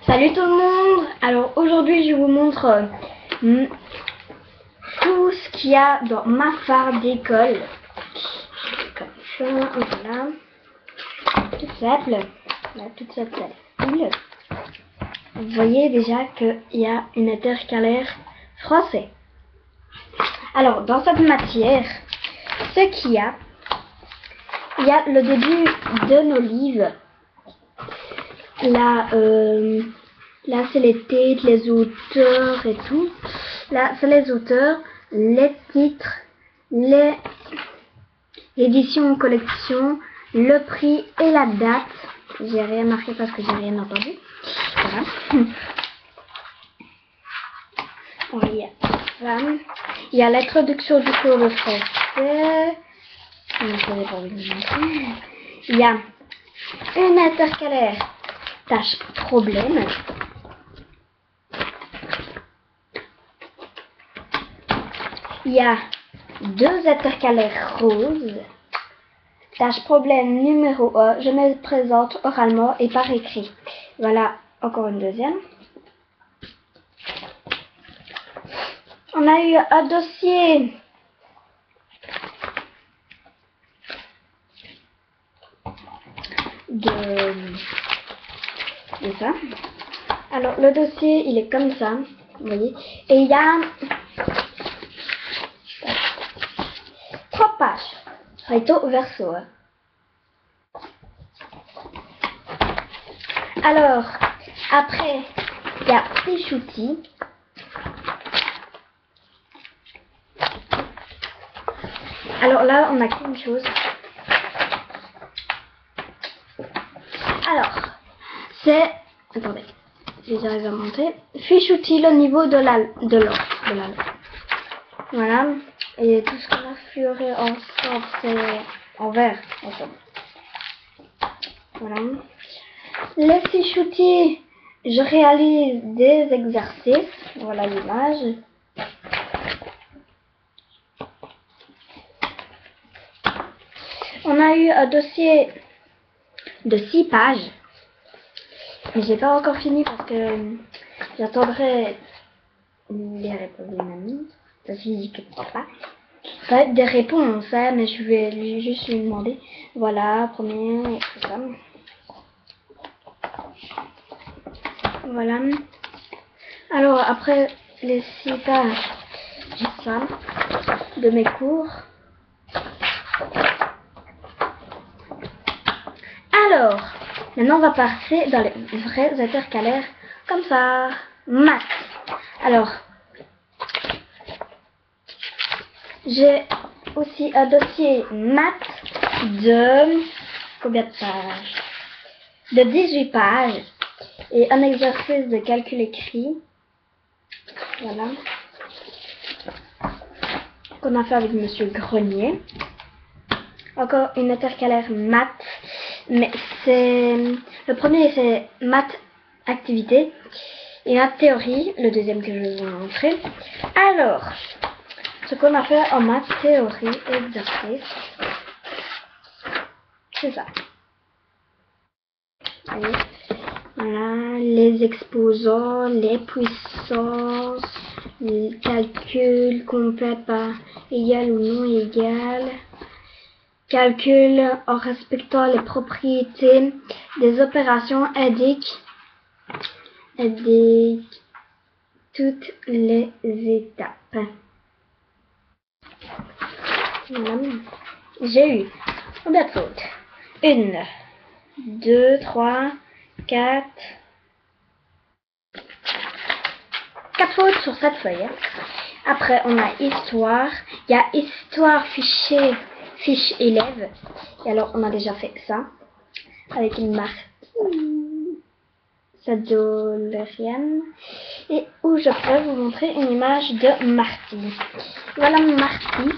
Salut tout le monde. Alors aujourd'hui je vous montre tout ce qu'il y a dans ma farde d'école. Comme ça, voilà. Toute simple. Voilà, toute simple. Vous voyez déjà qu'il y a une intercalaire français. Alors dans cette matière, ce qu'il y a le début de nos livres. Là c'est les titres, les auteurs et tout. Là c'est les auteurs, les titres, l'édition collection, le prix et la date. J'ai rien marqué parce que j'ai rien entendu. Voilà. Il y a l'introduction du cours de français. Il y a une intercalaire tâche problème. Il y a deux intercalaires roses. Tâche problème numéro 1. Je me présente oralement et par écrit. Voilà, encore une deuxième. On a eu un dossier de ça. Alors le dossier il est comme ça, vous voyez, et il y a 3 pages, recto verso. Alors après il y a fichoutis. Alors là on a qu'une chose. Alors c'est, attendez, si j'arrive à monter, fichoutis au niveau de l'eau. Voilà, et tout ce qu'on a furé ensemble, c'est en vert, ensemble. Voilà. Les fichoutis, je réalise des exercices. Voilà l'image. On a eu un dossier de 6 pages. Mais j'ai pas encore fini parce que j'attendrai les réponses d'une amie. Ça dit que pas. Ça va être des réponses, hein, mais je vais juste lui demander. Voilà, premier et tout ça. Voilà. Alors après les 6 pages, j'ai ça de mes cours. Alors, maintenant on va passer dans les vrais intercalaires comme ça. Maths. Alors, j'ai aussi un dossier maths de combien de pages? De 18 pages et un exercice de calcul écrit. Voilà. Qu'on a fait avec Monsieur Grenier. Encore une intercalaire maths. Mais c'est le premier, c'est maths activité et maths théorie, le deuxième que je vais vous montrer. Alors, ce qu'on a fait en maths théorie et exercice, c'est ça. Allez. Voilà, les exposants, les puissances, les calculs complets par égal ou non égal. Calcul en respectant les propriétés des opérations indique toutes les étapes. Voilà. J'ai eu combien de fautes? 1, 2, 3, 4 fautes sur cette feuille. Après on a histoire. Il y a histoire fiche élève. Et alors on a déjà fait ça avec une marque Sadolarian, et où je peux vous montrer une image de Marty. Voilà Marty.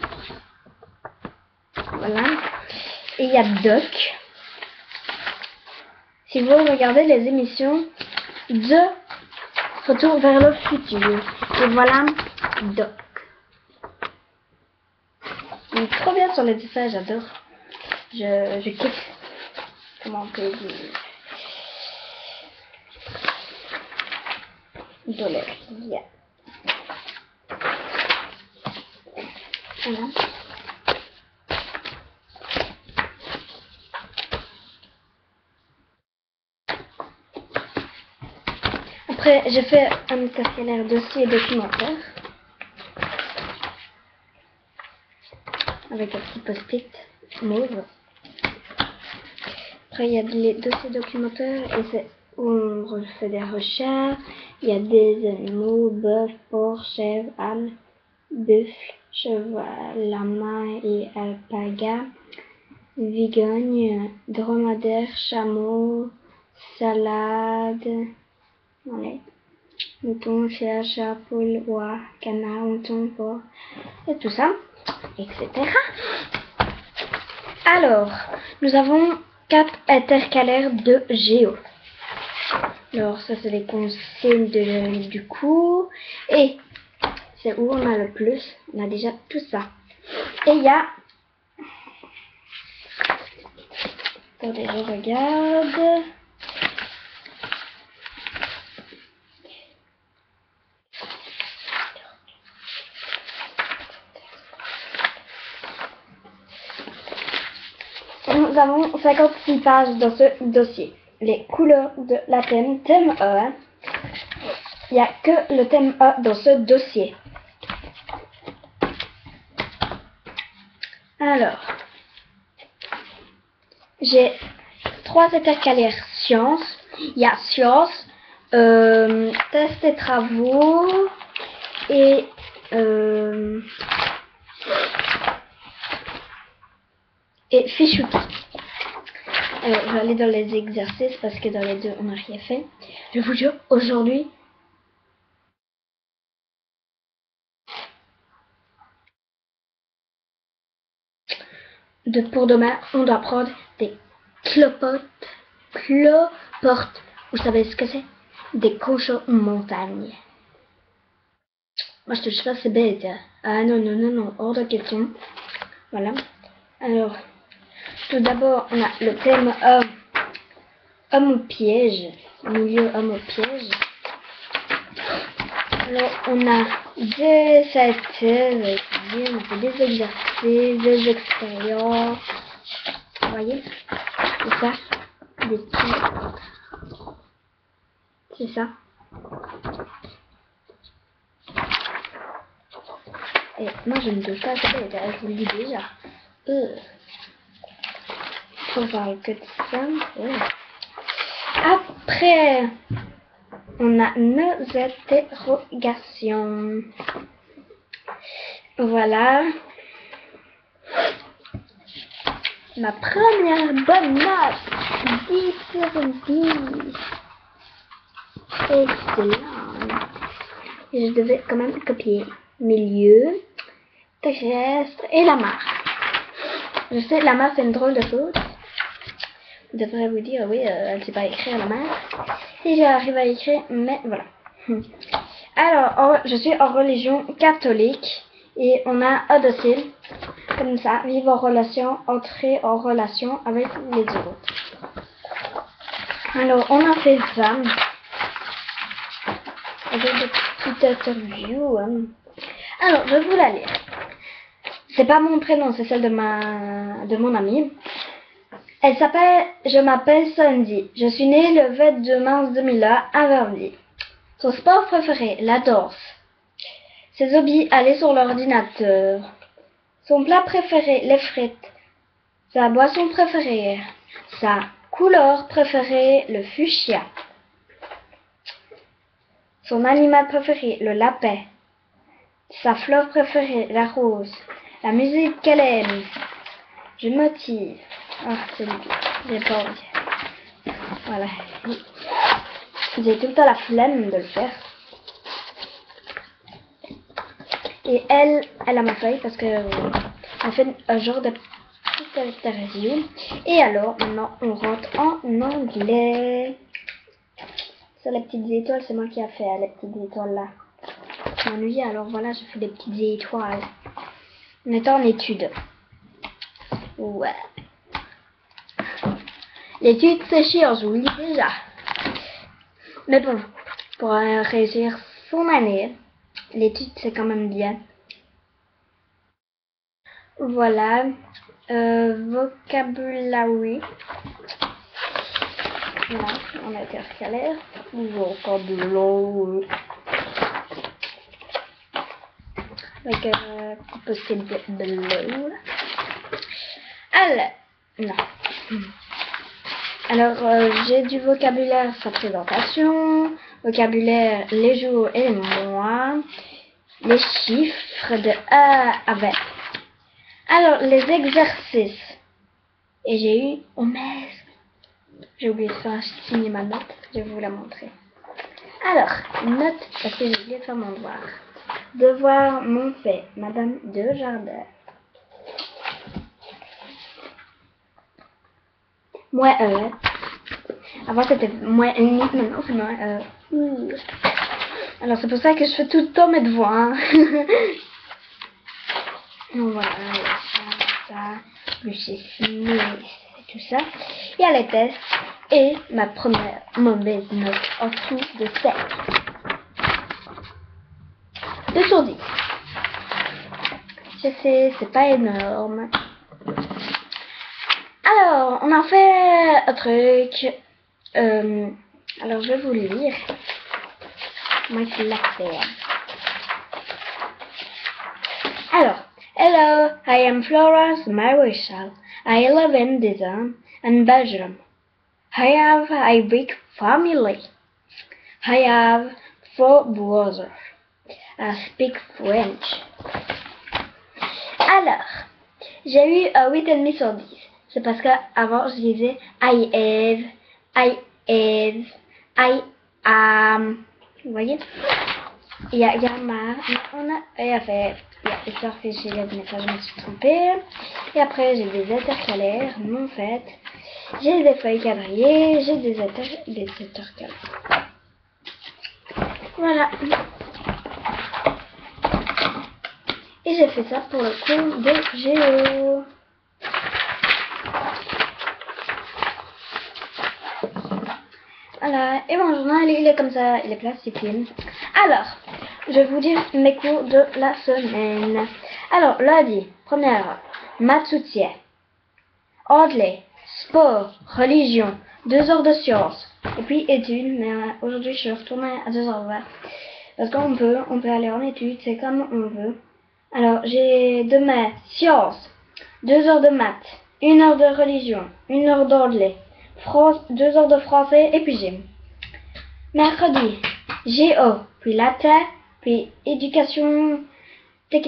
Voilà. Et il y a Doc. Si vous regardez les émissions de Retour vers le futur. Et voilà Doc. Il est trop bien sur les dessins, j'adore. Je kiffe. Comment on peut dire. d'Olivia. Voilà. Après, j'ai fait un intercalaire dossier documentaire avec un petit post-it mauve. Après, il y a les dossiers documentaires et c'est où on refait des recherches. Il y a des animaux, bœuf, porc, chèvre, âne, buffle, cheval, lama et alpaga, vigogne, dromadaire, chameau, salade, voilà. Mouton, chien, chat, poule, oie, canard, mouton, porc, et tout ça, etc. Alors, nous avons 4 intercalaires de géo. Alors, ça, c'est les consignes du cours. Et c'est où on a le plus. On a déjà tout ça. Et il y a... Attendez, je regarde. Nous avons 56 pages dans ce dossier. Les couleurs de la thème E. Il n'y a que le thème E dans ce dossier. Alors, j'ai 3 intercalaires sciences. Il y a sciences, tests et travaux et fichus. Alors, je vais aller dans les exercices parce que dans les deux, on n'a rien fait. Je vous jure, aujourd'hui, pour demain, on doit prendre des cloportes. Vous savez ce que c'est? Des cochons montagnes. Moi, je touche pas, c'est bête. Ah non, hors de question. Voilà. Alors, tout d'abord, on a le thème homme au piège. Milieu homme au piège. Alors, on a des synthèses, on a fait des exercices, des expériences. Vous voyez? C'est ça. Des petits. C'est ça. Et moi, je ne touche pas à ça, je vous le dis déjà. On parle que de ça. Après, on a nos interrogations. Voilà. Ma première bonne note. 10 sur 10. Excellent. Et je devais quand même copier milieu, terrestre et la mare. Je sais, la mare c'est une drôle de faute. Je devrais vous dire, oui, elle ne sait pas écrire la mare. Et j'arrive à écrire, mais voilà. Alors, je suis en religion catholique. Et on a un dossier, comme ça, vivre en relation, entrer en relation avec les autres. Alors, on a fait ça. Avec des petites interviews. Alors, je vais vous la lire. C'est pas mon prénom, c'est celle de mon amie. Elle s'appelle, je m'appelle Sandy. Je suis née le 22 mars 2001 à Verviers. Son sport préféré, la danse. Ses hobbies, aller sur l'ordinateur. Son plat préféré, les frites. Sa boisson préférée. Sa couleur préférée, le fuchsia. Son animal préféré, le lapin. Sa fleur préférée, la rose. La musique qu'elle aime. Je motive. Ah, c'est j'ai pas envie. Voilà. J'ai tout le temps la flemme de le faire. Et elle a ma feuille parce que on fait un genre de petite interview. Et alors, maintenant, on rentre en anglais. Sur les petites étoiles, c'est moi qui a fait les petites étoiles là. Je m'ennuie, alors voilà, je fais des petites étoiles. On est en étude. Ouais. L'étude, c'est chiant, je vous le dis déjà. Mais bon, pour réussir son année. L'étude, c'est quand même bien. Voilà. Vocabulary. Voilà, en intercalaire. Vocabulary. Avec un petit post-it bleu. Alors, non. Alors, j'ai du vocabulaire, sa présentation, vocabulaire, les jours et les mois, les chiffres de 1 à 20. Alors, les exercices. Et j'ai eu, oh mais, j'ai oublié de faire signer ma note, je vais vous la montrer. Alors, note, parce que j'ai oublié de faire mon devoir. Devoir mon fait, Madame Desjardins. Moins 1. Avant c'était moins 1, maintenant c'est moins 1. Alors c'est pour ça que je fais tout le temps mes devoirs. Donc voilà, ça, plus c'est signé, c'est tout ça. Il y a les tests et ma première mauvaise note en dessous de 7. 2 sur 10. Je sais, c'est pas énorme. Alors, on a fait un truc. Alors, je vais vous le lire. Moi, je la faire. Alors, hello, I am Florence Maréchal. I live in Dijon, in Belgium. I have a big family. I have 4 brothers. I speak French. Alors, j'ai eu un 8,5 sur 10. C'est parce qu'avant, je disais I am. Vous voyez? Il y a fait. Il a sorti le message, je me suis trompée. Et après, j'ai des intercalaires, non faites. J'ai des feuilles quadrillées, j'ai des intercalaires. Voilà. Et j'ai fait ça pour le cours de géo. Voilà, et mon journal il est comme ça, il est plastifié. Alors, je vais vous dire mes cours de la semaine. Alors, lundi, première heure, maths soutien, anglais, sport, religion, 2 heures de sciences, et puis études, mais aujourd'hui je suis retournée à 2h20. Parce qu'on peut aller en études, c'est comme on veut. Alors, j'ai demain sciences, 2 heures de maths, 1 heure de religion, 1 heure d'anglais, 2 heures de français et puis gym. Mercredi, géo, puis latin, puis éducation de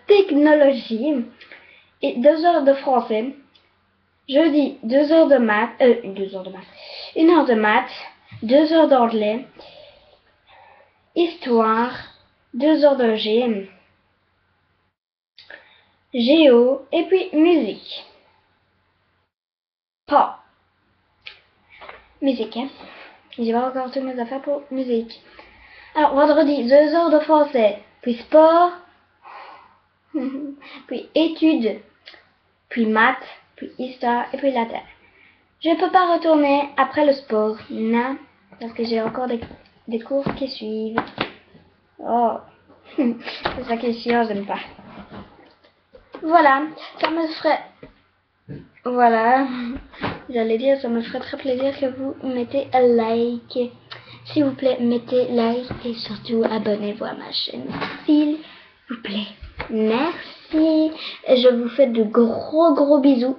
technologie et 2 heures de français. Jeudi, 2 heures de maths, 2 heures de maths, 1 heure de maths, 2 heures d'anglais, histoire, 2 heures de gym, géo et puis musique. Pas. Musique, hein. J'ai pas encore toutes mes affaires pour musique. Alors, vendredi, 2 heures de français, puis sport, puis études, puis maths, puis histoire et puis latin. Je ne peux pas retourner après le sport, non, parce que j'ai encore des cours qui suivent. Oh, c'est ça qui est chiant, j'aime pas. Voilà, ça me ferait... Voilà, j'allais dire, ça me ferait très plaisir que vous mettez un like. S'il vous plaît, mettez like et surtout abonnez-vous à ma chaîne. S'il vous plaît. Merci. Et je vous fais de gros bisous.